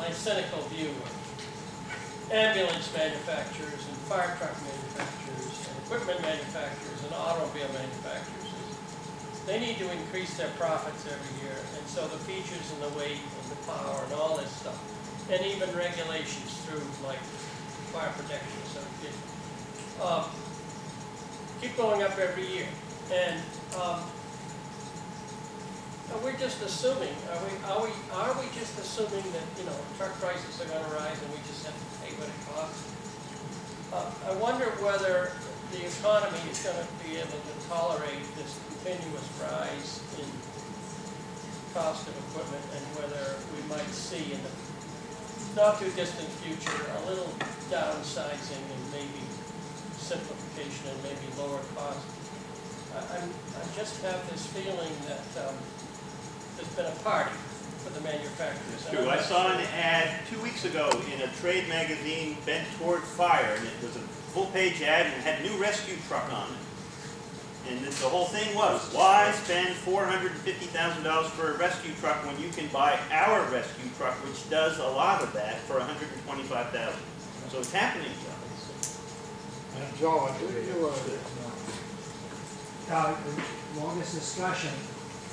my cynical view of ambulance manufacturers and fire truck manufacturers and equipment manufacturers and automobile manufacturers is they need to increase their profits every year, and so the features and the weight and the power and all this stuff, and even regulations through like fire protection and so forth, keep going up every year. And we're just assuming, are we just assuming that, you know, truck prices are going to rise and we just have to pay what it costs? I wonder whether the economy is going to be able to tolerate this continuous rise in cost of equipment, and whether we might see in the not too distant future a little downsizing and maybe simplification and maybe lower cost. I just have this feeling that there's been a party for the manufacturers. True. I saw an ad 2 weeks ago in a trade magazine bent toward fire, and it was a full-page ad and it had a new rescue truck on it. And the whole thing was, why spend $450,000 for a rescue truck when you can buy our rescue truck, which does a lot of that, for $125,000? So it's happening. Joe, along this discussion,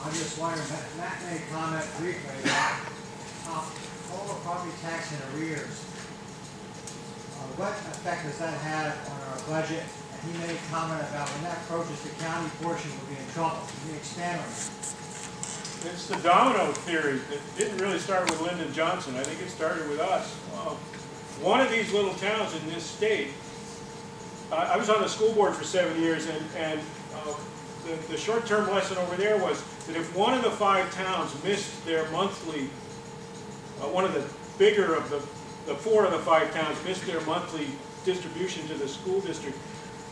I'm just wondering, Matt made a comment briefly about all the property tax in arrears. What effect does that have on our budget? And he made a comment about when that approaches the county portion, we'll be in trouble. Can you expand on that? it's the domino theory that didn't really start with Lyndon Johnson. I think it started with us. One of these little towns in this state, I was on the school board for 7 years, and the short-term lesson over there was that if one of the 5 towns missed their monthly, one of the bigger of the 4 of the 5 towns missed their monthly distribution to the school district,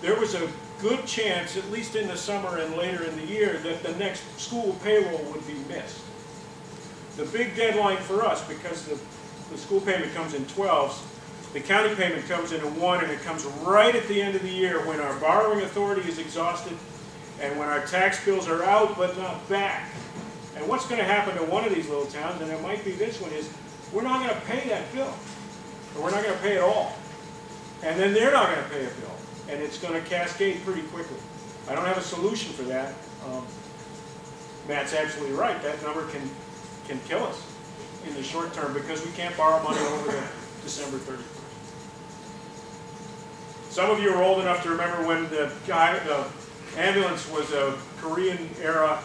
there was a good chance, at least in the summer and later in the year, that the next school payroll would be missed. The big deadline for us, because the school payment comes in 12s, the county payment comes in 1, and it comes right at the end of the year when our borrowing authority is exhausted and when our tax bills are out but not back. And what's going to happen to one of these little towns, and it might be this one, is we're not going to pay that bill. Or we're not going to pay it all. And then they're not going to pay a bill. And it's going to cascade pretty quickly. I don't have a solution for that. Matt's absolutely right. That number can kill us in the short term because we can't borrow money over the December 31st. Some of you are old enough to remember when the ambulance was a Korean-era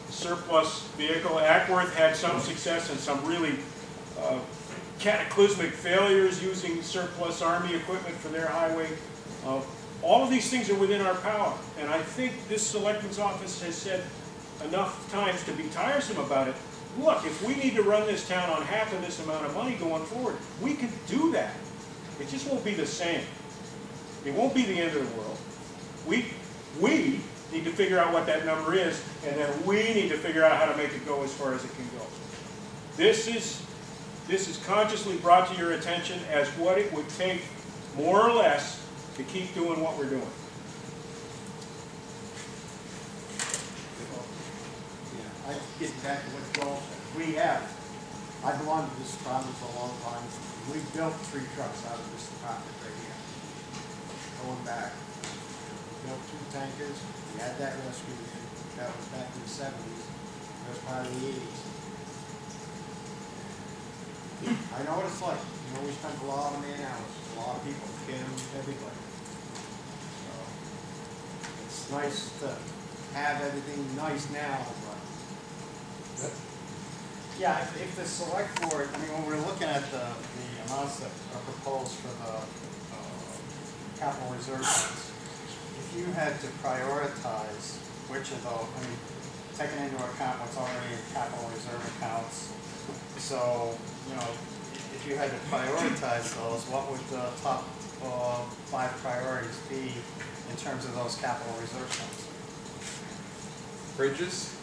surplus vehicle. Ackworth had some success and some really cataclysmic failures using surplus Army equipment for their highway. All of these things are within our power, and I think this selectman's office has said enough times to be tiresome about it. Look, if we need to run this town on half of this amount of money going forward, we can do that. It just won't be the same. It won't be the end of the world. We need to figure out what that number is, and then we need to figure out how to make it go as far as it can go. This is consciously brought to your attention as what it would take, more or less, to keep doing what we're doing. Yeah, I get back to what Joel said. I've belonged to this department for a long time. We built 3 trucks out of this department right here. Going back. We built 2 tankers. We had that rescue unit. That was back in the 70s. That was part of the 80s. I know what it's like. You know, we spent a lot of man hours, a lot of people, Kim, everybody. So, it's nice to have everything nice now, but yeah, if the select board, I mean, when we're looking at the amounts that are proposed for the capital reserve funds, if you had to prioritize which of those, I mean, taking into account what's already in capital reserve accounts, so, you know, if you had to prioritize those, what would the top 5 priorities be in terms of those capital reserve funds? Bridges,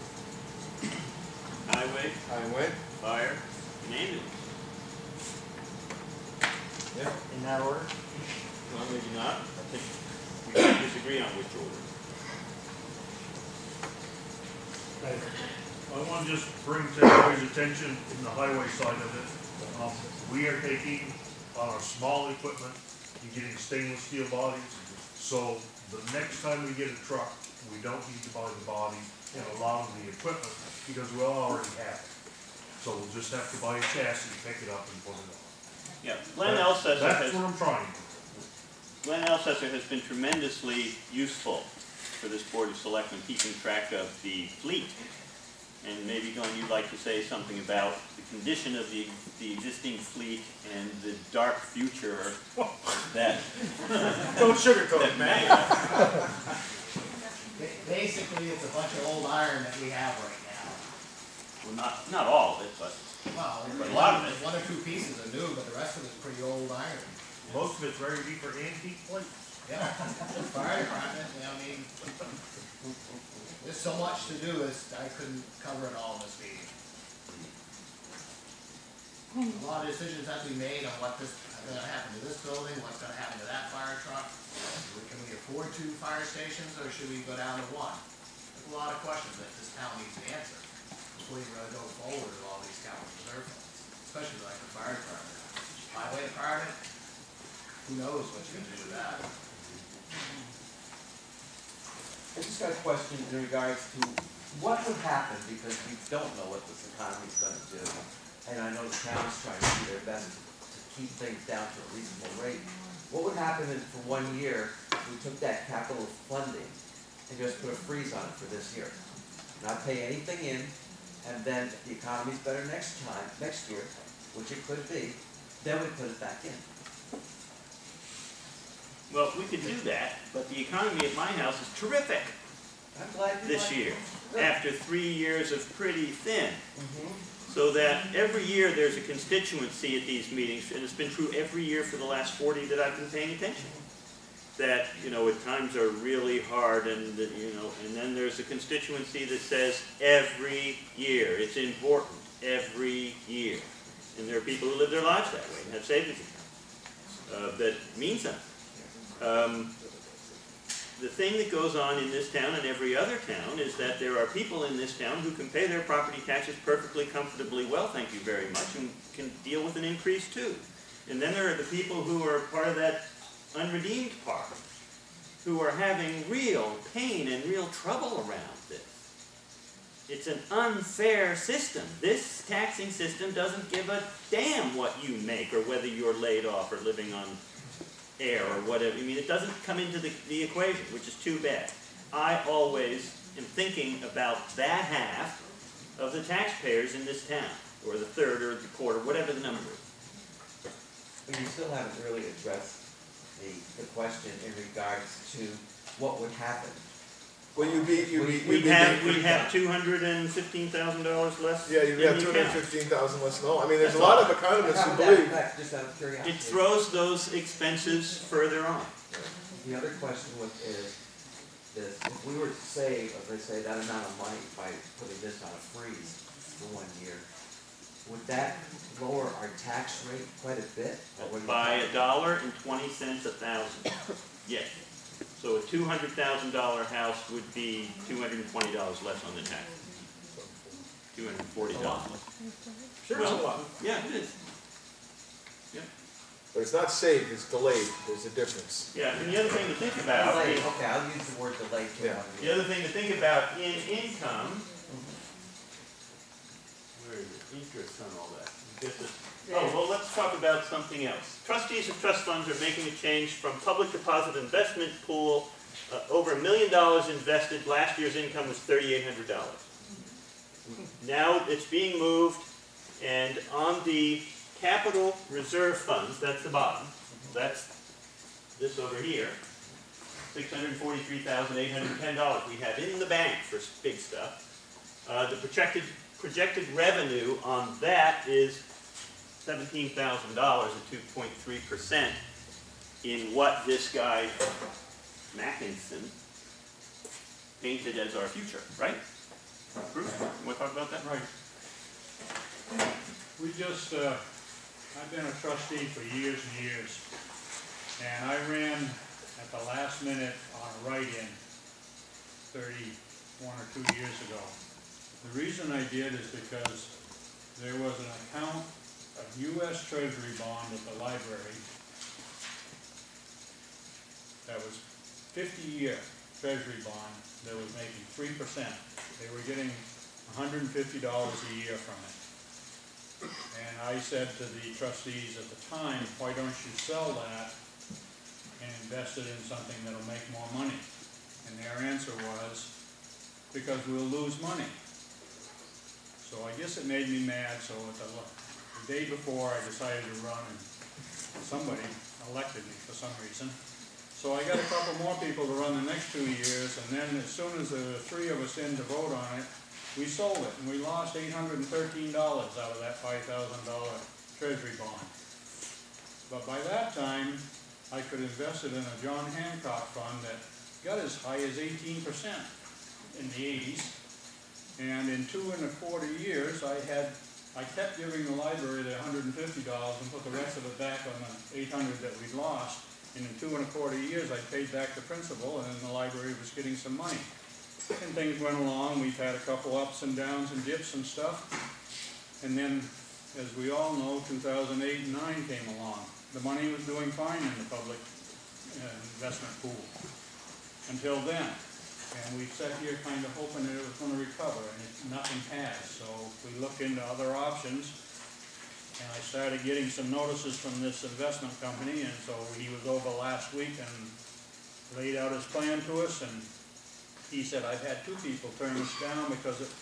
Highway, fire, and ambulance. yeah. In that order? Well, maybe not. I think we can disagree on which order. I want to just bring to everybody's attention in the highway side of it. We are taking on our small equipment and getting stainless steel bodies. So the next time we get a truck, we don't need to buy the body and a lot of the equipment because we already have it. So we'll just have to buy a chassis, pick it up and put it on. Yeah, Glenn Alstead That's what I'm trying to do. Glenn Alstead has been tremendously useful for this Board of Selectmen, keeping track of the fleet. And maybe, Glenn, you'd like to say something about the condition of the existing fleet and the dark future that... Don't sugarcoat it, man. Basically, it's a bunch of old iron that we have right now. Well, not all of it, but Well, a lot of it. one or two pieces are new, but the rest of it's pretty old iron. Most of it's ready for antique plates. Yeah, fire department, I mean, there's so much to do, I couldn't cover it all in this meeting. A lot of decisions have to be made on what is gonna happen to this building, what's gonna happen to that fire truck. Can we afford 2 fire stations, or should we go down to 1? There's a lot of questions that this town needs to answer before you really go forward with all these capital reserve funds, especially like the fire department. Highway department, who knows what you're gonna do with that? I just got a question in regards to what would happen, because we don't know what this economy is going to do. And I know the town's trying to do their best to keep things down to a reasonable rate. What would happen if for 1 year we took that capital funding and just put a freeze on it for this year? Not pay anything in, and then if the economy's better next year, which it could be, then we put it back in. well, we could do that, but the economy at my house is terrific I'm glad you this like year, it. after 3 years of pretty thin. So that every year there's a constituency at these meetings, and it's been true every year for the last 40 that I've been paying attention. That, you know, at times are really hard, and, you know, and then there's a constituency that says every year, it's important, every year. And there are people who live their lives that way and have savings accounts that mean something. The thing that goes on in this town and every other town is that there are people in this town who can pay their property taxes perfectly comfortably well, thank you very much, and can deal with an increase too. And then there are the people who are part of that unredeemed part, who are having real pain and real trouble around this. It's an unfair system. This taxing system doesn't give a damn what you make or whether you're laid off or living on air or whatever. I mean, it doesn't come into the equation, which is too bad. I always am thinking about that half of the taxpayers in this town, or the third or the quarter, whatever the number is. But you still haven't really addressed the question in regards to what would happen. Well, We have $215,000 less. yeah, you in have the account. 215,000 less. No, I mean, there's That's a lot all. of economists How who would that believe. affect, just out of curiosity? It throws those expenses further on. The other question is this: if we were to save, as I say, that amount of money by putting this on a freeze for 1 year, would that lower our tax rate quite a bit? Or would it- By $1.20 a thousand. Yes. So a $200,000 house would be $220 less on the tax. $240. Sure, it's a lot. Yeah, it is. But it's not saved, it's delayed. There's a difference. Yeah, and the other thing to think about Delay, is, okay, I'll use the word delay too. Yeah. the other thing to think about in income, where is it, interest on all that? Oh, well, let's talk about something else. Trustees of trust funds are making a change from public deposit investment pool, over $1 million invested, last year's income was $3,800. Now it's being moved, and on the capital reserve funds, that's the bottom, that's this over here, $643,810 we have in the bank for big stuff. The projected revenue on that is $17,000 at 2.3% in what this guy, Mackinson, painted as our future, right? Bruce, you want to talk about that? Right. We just, I've been a trustee for years and years, and I ran at the last minute on a write-in 31 or 2 years ago. The reason I did is because there was an account of US Treasury bond at the library that was 50-year Treasury bond that was making 3%. They were getting $150 a year from it. And I said to the trustees at the time, why don't you sell that and invest it in something that'll make more money? And their answer was, because we'll lose money. So I guess it made me mad, so at the day before I decided to run, and somebody elected me for some reason. So I got a couple more people to run the next 2 years, and then as soon as there were 3 of us in to vote on it, we sold it, and we lost $813 out of that $5,000 Treasury bond. But by that time, I could invest it in a John Hancock fund that got as high as 18% in the 80s. And in 2 1/4 years, I kept giving the library the $150 and put the rest of it back on the $800 that we'd lost. And in 2 1/4 years, I paid back the principal, and then the library was getting some money. And things went along. We've had a couple ups and downs and dips and stuff. And then, as we all know, 2008 and 9 came along. The money was doing fine in the public investment pool until then. And we sat here kind of hoping that it was going to recover, and nothing has. So we looked into other options, and I started getting some notices from this investment company, and so he was over last week and laid out his plan to us, and he said, I've had 2 people turn this down because it's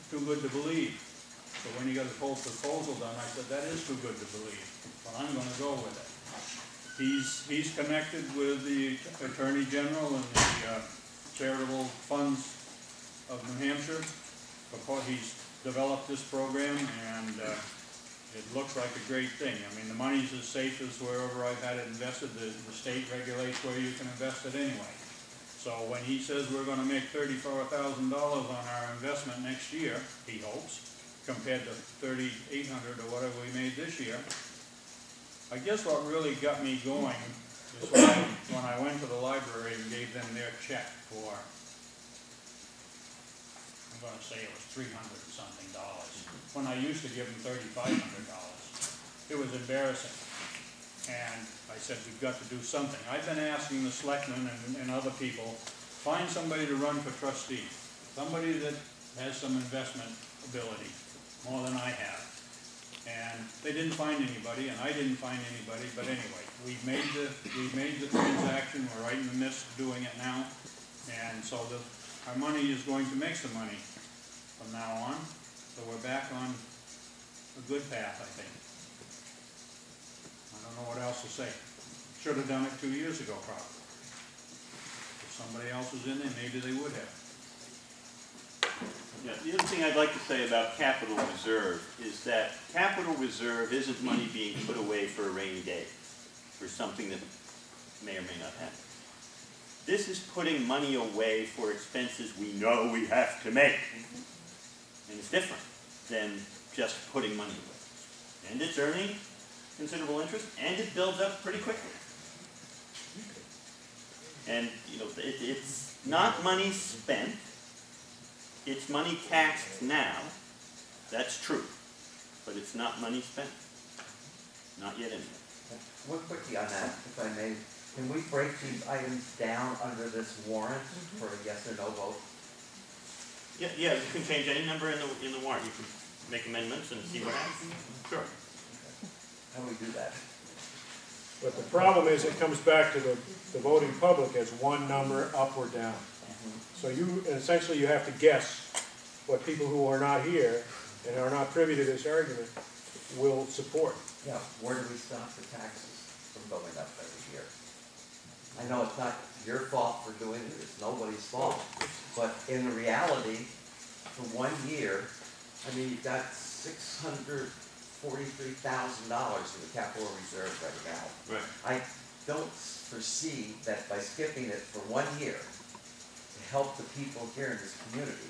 too good to believe. So when he got his whole proposal done, I said, that is too good to believe, but I'm going to go with it. He's connected with the Attorney General and the charitable funds of New Hampshire. He's developed this program, and it looks like a great thing. I mean, the money's as safe as wherever I've had it invested. The state regulates where you can invest it anyway. So when he says we're going to make $34,000 on our investment next year, he hopes, compared to $3,800 or whatever we made this year, I guess what really got me going is when I went to the library and gave them their check for, I'm going to say it was $300 something, when I used to give them $3,500. It was embarrassing. And I said, we've got to do something. I've been asking the selectmen and other people, find somebody to run for trustee, somebody that has some investment ability, more than I have. And they didn't find anybody, and I didn't find anybody, but anyway, we've made the transaction. We're right in the midst of doing it now, and so our money is going to make some money from now on. So we're back on a good path, I think. I don't know what else to say. Should have done it 2 years ago, probably. If somebody else was in there, maybe they would have. Yeah, the other thing I'd like to say about capital reserve is that capital reserve isn't money being put away for a rainy day, for something that may or may not happen. This is putting money away for expenses we know we have to make. And it's different than just putting money away. And it's earning considerable interest, and it builds up pretty quickly. And, you know, it's not money spent. It's money taxed now, that's true, but it's not money spent, not yet anyway. One quickie on that, if I may. Can we break these items down under this warrant for a yes or no vote? Yeah, you can change any number in the warrant. You can make amendments and see what happens. Sure. How do we do that? But the problem is it comes back to the voting public as one number up or down. So essentially you have to guess what people who are not here and are not privy to this argument will support. Yeah, where do we stop the taxes from going up every year? I know it's not your fault for doing it, it's nobody's fault, but in reality, for 1 year, I mean, you've got $643,000 in the capital reserve right now. Right. I don't foresee that by skipping it for 1 year, help the people here in this community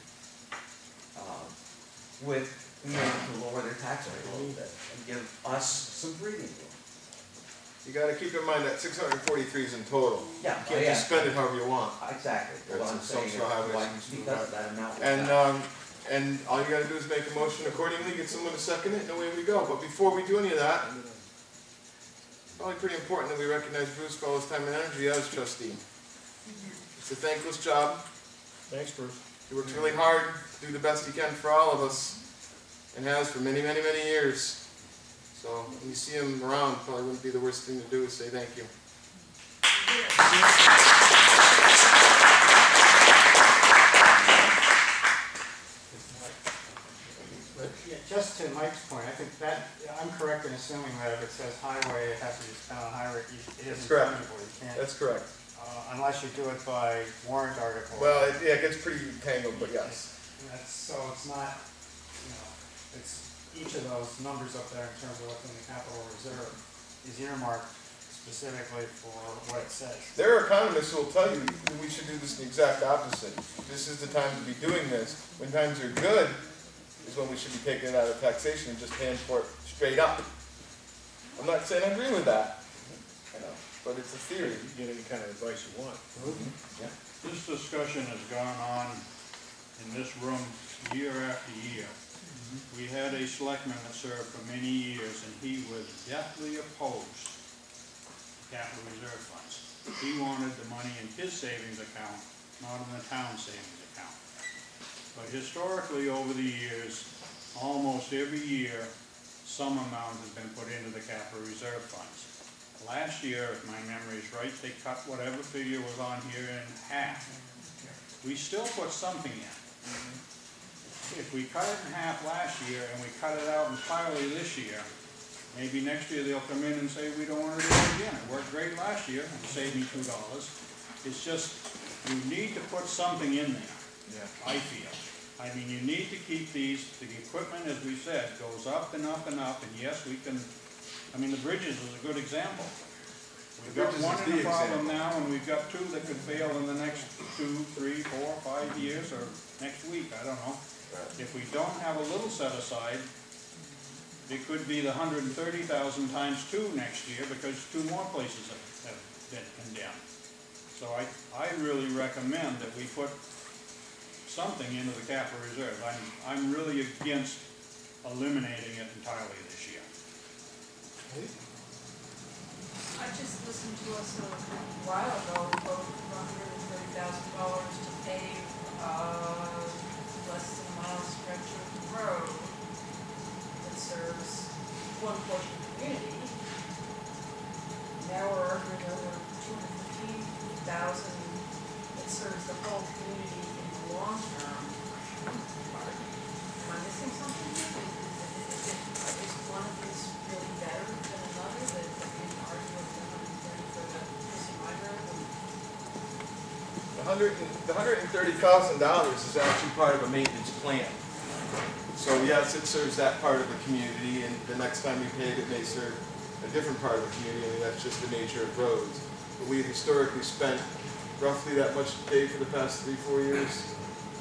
with being able to lower their tax rate a little bit and give us some breathing room. You gotta keep in mind that 643 is in total. Yeah, You can't just spend it however you want. Exactly. That's What I'm saying is, social highways why, and stuff because like of that amount. And And all you gotta do is make a motion accordingly, get someone to second it, and away we go. But before we do any of that, probably pretty important that we recognize Bruce for all his time and energy as trustee. It's a thankless job. Thanks, Bruce. He works really hard, to do the best he can for all of us, and has for many, many, many years. So when you see him around, probably wouldn't be the worst thing to do is say thank you. Just to Mike's point, I think that, I'm correct in assuming that if it says highway, it has to be spent on highway, it isn't correct. fungible, you can't, That's correct. unless you do it by warrant article. Well, yeah, it gets pretty tangled, but yes. So it's not, it's each of those numbers up there in terms of what's in the capital reserve is earmarked specifically for what it says. There are economists who will tell you we should do this the exact opposite. This is the time to be doing this. When times are good is when we should be taking it out of taxation and just paying for it straight up. I'm not saying I agree with that, but it's a theory. You get any kind of advice you want. Yeah. This discussion has gone on in this room year after year. We had a selectman that served for many years, and he was deathly opposed to capital reserve funds. He wanted the money in his savings account, not in the town savings account. But historically, over the years, almost every year, some amount has been put into the capital reserve funds. Last year, if my memory is right, they cut whatever figure was on here in half. We still put something in. If we cut it in half last year and we cut it out entirely this year, maybe next year they'll come in and say we don't want to do it again. It worked great last year and saved me $2. It's just, you need to put something in there, I feel. I mean, you need to keep these, the equipment, as we said, goes up and up and up, and yes, we can, I mean, the bridges is a good example. We've got one in a problem now, and we've got two that could fail in the next 2, 3, 4, 5 years, or next week, I don't know. If we don't have a little set aside, it could be the 130,000 times 2 next year, because 2 more places have been condemned. So I really recommend that we put something into the capital reserve. I'm really against eliminating it entirely this year. I just listened to us a while ago, vote for $130,000 to pave less than a mile stretch of road that serves one portion of the community. Now we're arguing over $215,000 that serves the whole community in the long term. Am I missing something here? Is one of these really better than another that we can argue with the 130 for the missing library? The $130,000 is actually part of a maintenance plan. So yes, it serves that part of the community, and the next time we pay it, it may serve a different part of the community. I mean, that's just the nature of roads. But we've historically spent roughly that much to pay for the past 3-4 years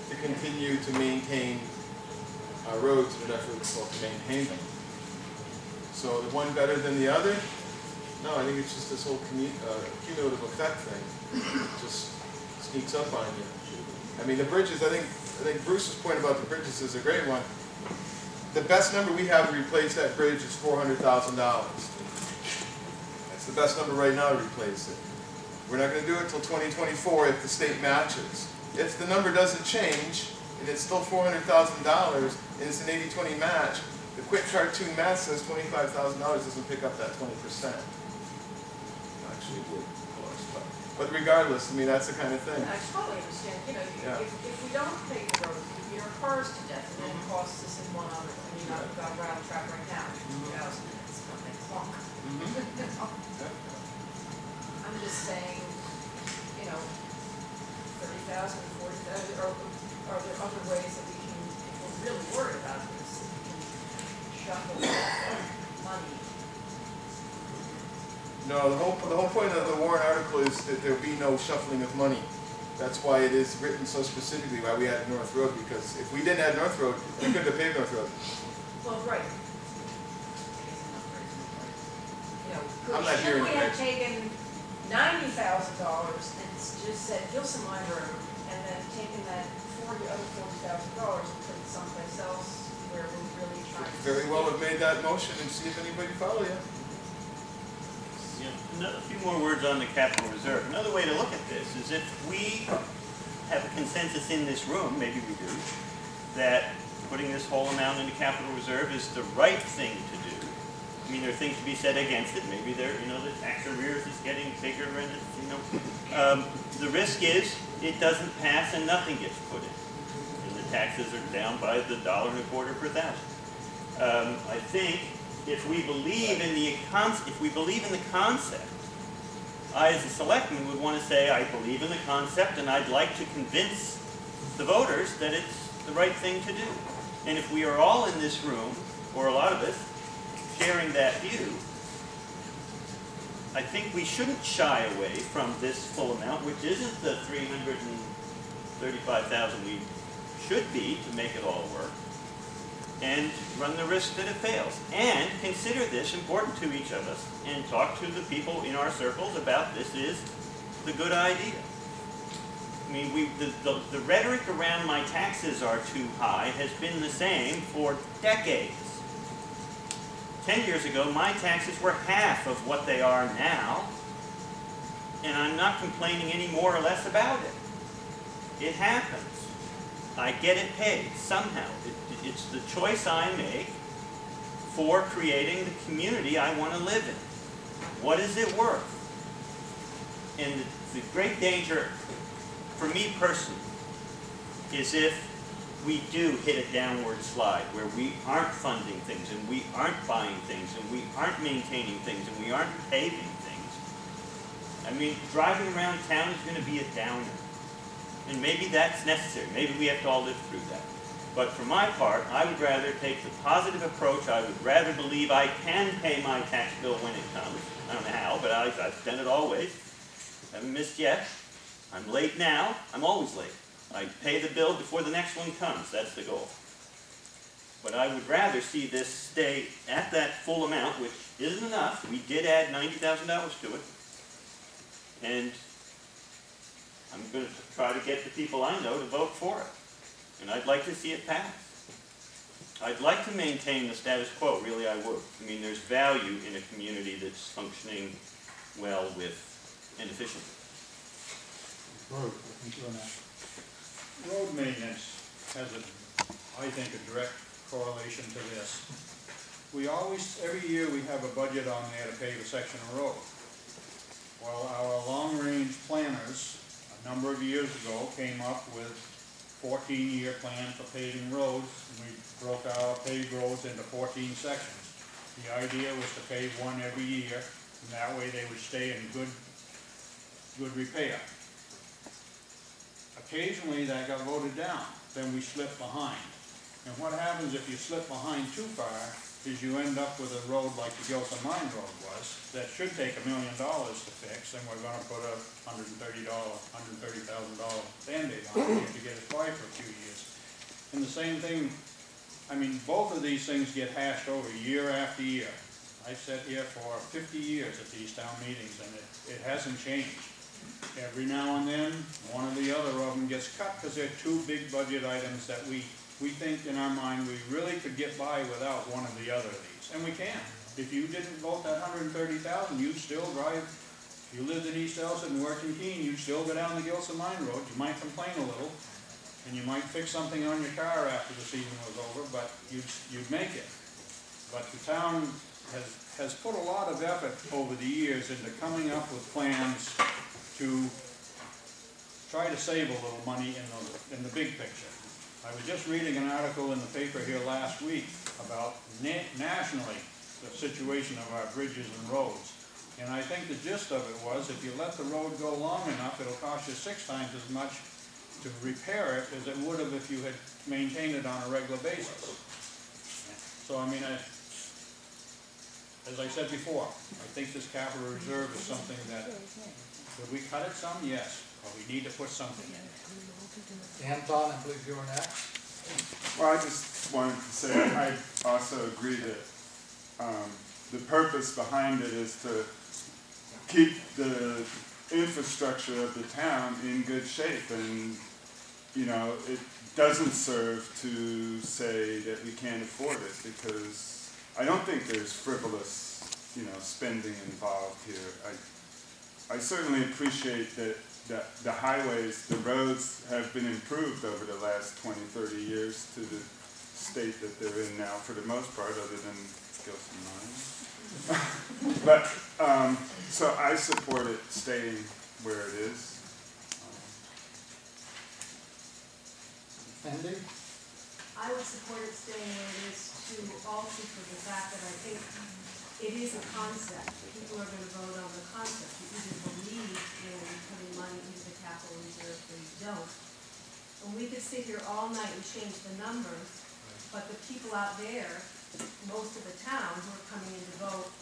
to continue to maintain our roads in an effort to maintain them. So the one better than the other? No, I think it's just this whole cumulative effect thing. It just sneaks up on you. I mean, the bridges, I think Bruce's point about the bridges is a great one. The best number we have to replace that bridge is $400,000. That's the best number right now to replace it. We're not going to do it until 2024 if the state matches. If the number doesn't change, and it's still $400,000, and it's an 80-20 match, the quick cartoon math says $25,000 doesn't pick up that 20%. Actually, it would, of course. But regardless, I mean, that's the kind of thing. I totally understand. You know, if we don't pay the roads, we beat our cars to death, and then it costs us in one other. I mean, I've got a rattle trap right now, 2,000 minutes, it's going to clunk. I'm just saying, you know, 30,000, 40,000, or are there other ways that we can, if we're really worried about this, we can shuffle money? No, the whole point of the warrant article is that there be no shuffling of money. That's why it is written so specifically, why we added North Road, because if we didn't add North Road, we couldn't have paved North Road. Well, right. You know, I'm not hearing should we it, have taken $90,000 and just said Gilson Line Road, and and taken that other $40,000 and put it someplace else where we're really trying to. Very well have made that motion and see if anybody follow you. Yeah, a few more words on the capital reserve. Another way to look at this is if we have a consensus in this room, maybe we do, that putting this whole amount into capital reserve is the right thing to do. I mean, there are things to be said against it. Maybe there, the tax arrears is getting bigger, and the risk is it doesn't pass and nothing gets put in, and the taxes are down by the $1.25 per thousand. I think if we believe in the concept, I, as a selectman, would want to say I believe in the concept, and I'd like to convince the voters that it's the right thing to do. And if we are all in this room, or a lot of us, sharing that view, I think we shouldn't shy away from this full amount, which isn't the $335,000 we should be to make it all work, and run the risk that it fails. And consider this important to each of us, and talk to the people in our circles about this is the good idea. I mean, the rhetoric around my taxes are too high has been the same for decades. 10 years ago, my taxes were half of what they are now, and I'm not complaining any more or less about it. It happens. I get it paid somehow. It's the choice I make for creating the community I want to live in. What is it worth? And the great danger for me personally is if we do hit a downward slide where we aren't funding things and we aren't buying things and we aren't maintaining things and we aren't paving things. I mean, driving around town is going to be a downer. And maybe that's necessary. Maybe we have to all live through that. But for my part, I would rather take the positive approach. I would rather believe I can pay my tax bill when it comes. I don't know how, but I've done it always. Haven't missed yet. I'm late now. I'm always late. I pay the bill before the next one comes. That's the goal. But I would rather see this stay at that full amount, which isn't enough. We did add $90,000 to it. And I'm going to try to get the people I know to vote for it. And I'd like to see it pass. I'd like to maintain the status quo, really I would. I mean, there's value in a community that's functioning well with and efficiently. Road maintenance has I think, a direct correlation to this. We always, every year we have a budget on there to pave a section of road. Well, our long-range planners, a number of years ago, came up with 14-year plan for paving roads, and we broke our paved roads into 14 sections. The idea was to pave one every year, and that way they would stay in good repair. Occasionally that got voted down, then we slipped behind. And what happens if you slip behind too far is you end up with a road like the Gilson Mine Road was, that should take $1 million to fix, and we're going to put a $130,000 Band-Aid on it to get it by for a few years. And the same thing, I mean, both of these things get hashed over year after year. I've sat here for 50 years at these town meetings, and it hasn't changed. Every now and then, one or the other of them gets cut because they're two big budget items that we think in our mind we really could get by without one or the other of these. And we can. If you didn't vote that $130,000, you'd still drive. If you lived in East Alstead and worked in Keene, you'd still go down the Gilson Mine Road. You might complain a little, and you might fix something on your car after the season was over, but you'd make it. But the town has put a lot of effort over the years into coming up with plans to try to save a little money in the big picture. I was just reading an article in the paper here last week about nationally the situation of our bridges and roads. And I think the gist of it was, if you let the road go long enough, it'll cost you 6 times as much to repair it as it would have if you had maintained it on a regular basis. So I mean, as I said before, I think this capital reserve is something that, could we cut it some? Yes, but we need to put something in it. Anton, I believe you were next. Well, I just wanted to say, I also agree that the purpose behind it is to keep the infrastructure of the town in good shape, and you know, it doesn't serve to say that we can't afford it, because I don't think there's frivolous, you know, spending involved here. I certainly appreciate that the highways, the roads have been improved over the last 20, 30 years to the state that they're in now, for the most part, other than Gilson Mine. But, so I support it staying where it is. Andy? I would support it staying where it is too, also for the fact that I think it is a concept. People are gonna vote on the concept. You either believe in putting money into the capital reserve or you don't. And we could sit here all night and change the numbers, but the people out there, most of the town who are coming in to vote,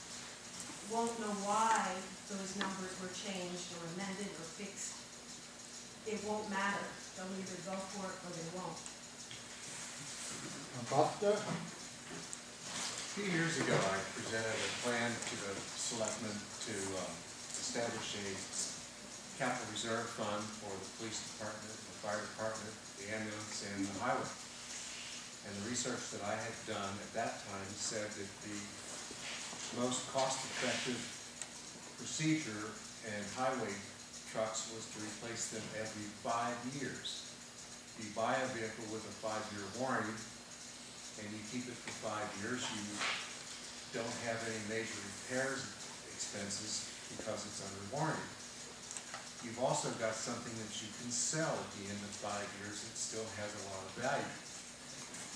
won't know why those numbers were changed or amended or fixed. It won't matter. They'll either go for it or they won't. Buster? A few years ago, I presented a plan to the selectmen to establish a capital reserve fund for the police department, the fire department, the ambulance, and the highway. And the research that I had done at that time said that the most cost-effective procedure in highway trucks was to replace them every 5 years. You buy a vehicle with a 5-year warranty, and you keep it for 5 years, you don't have any major repairs expenses because it's under warranty. You've also got something that you can sell at the end of 5 years that still has a lot of value.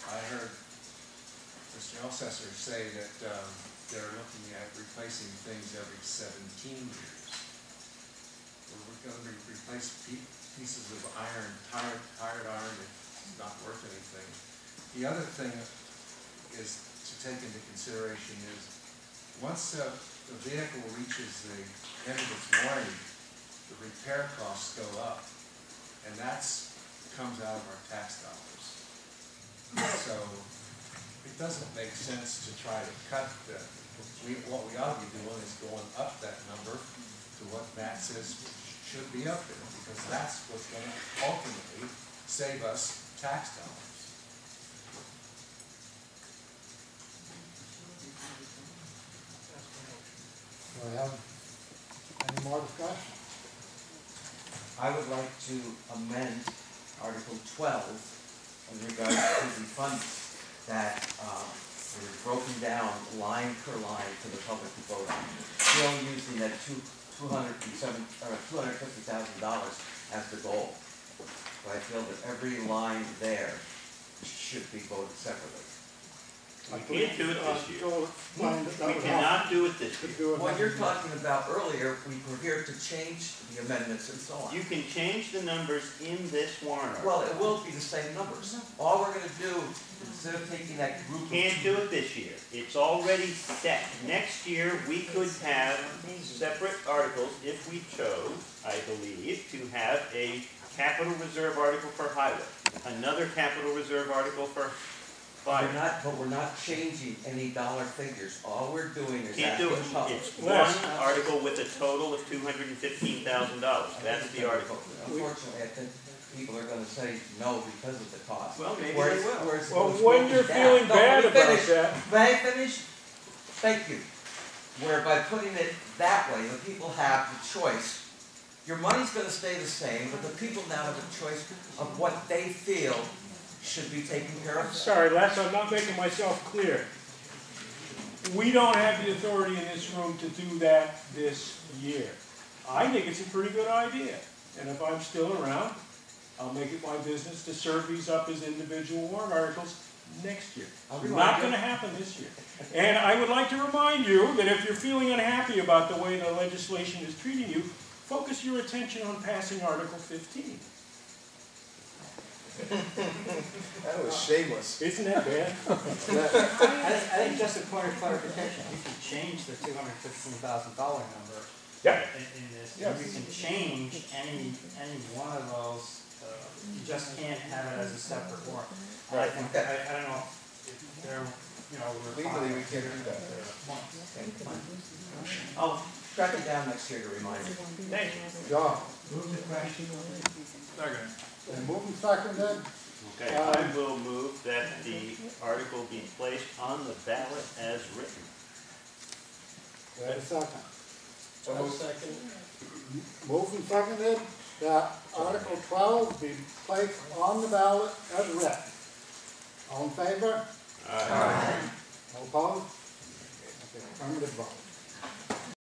I heard Mr. Alstead say that they're looking at replacing things every 17 years. We're going to replace pieces of iron, tired iron that's not worth anything. The other thing is to take into consideration is once the vehicle reaches the end of its warranty, the repair costs go up, and that comes out of our tax dollars. So it doesn't make sense to try to cut what we ought to be doing is going up that number to what Matt says should be up there, because that's what's going to ultimately save us tax dollars. Do I have any more discussion? I would like to amend Article 12 in regards to the funds that were broken down line per line for the public to vote on. Still using that $250,000 as the goal. But I feel that every line there should be voted separately. We can't do it this year. We cannot do it this year. What you're talking about earlier, we were here to change the amendments and so on. You can change the numbers in this warrant article. Well, it will be the same numbers. All we're gonna do, instead of taking that group of... Can't do it this year. It's already set. Next year, we could have separate articles if we chose, I believe, to have a capital reserve article for highway, another capital reserve article for fire. We're not changing any dollar figures. All we're doing is Can't asking do the it. public. It's one article with a total of $215,000. That's the article. Unfortunately, I think people are gonna say no because of the cost. Well, maybe Whereas- they will. whereas Well, those when you're broken down- feeling No, bad let me about finish. that. May I finish? Thank you. Where by putting it that way, the people have the choice. Your money's gonna stay the same, but the people now have a choice of what they feel should be taken care of. Sorry, Les, I'm not making myself clear. We don't have the authority in this room to do that this year. I think it's a pretty good idea. And if I'm still around, I'll make it my business to serve these up as individual warrant articles next year. Not gonna happen this year. And I would like to remind you that if you're feeling unhappy about the way the legislation is treating you, focus your attention on passing Article 15. That was shameless. Isn't that bad? I think just a point of clarification, you can change the $215,000 number Yeah. in this. Yes. You can change any one of those, you just can't have it as a separate warrant. And I think, I don't know if they're, you know, we're. Legally, we can't do that. I'll track it down next year to remind you. Thank you. John? Second. Then moved and seconded. Okay, I will move that the article be placed on the ballot as written. Do I have a second? I'll second. Moved and seconded that Article 12 be placed on the ballot as written. All in favor? Aye.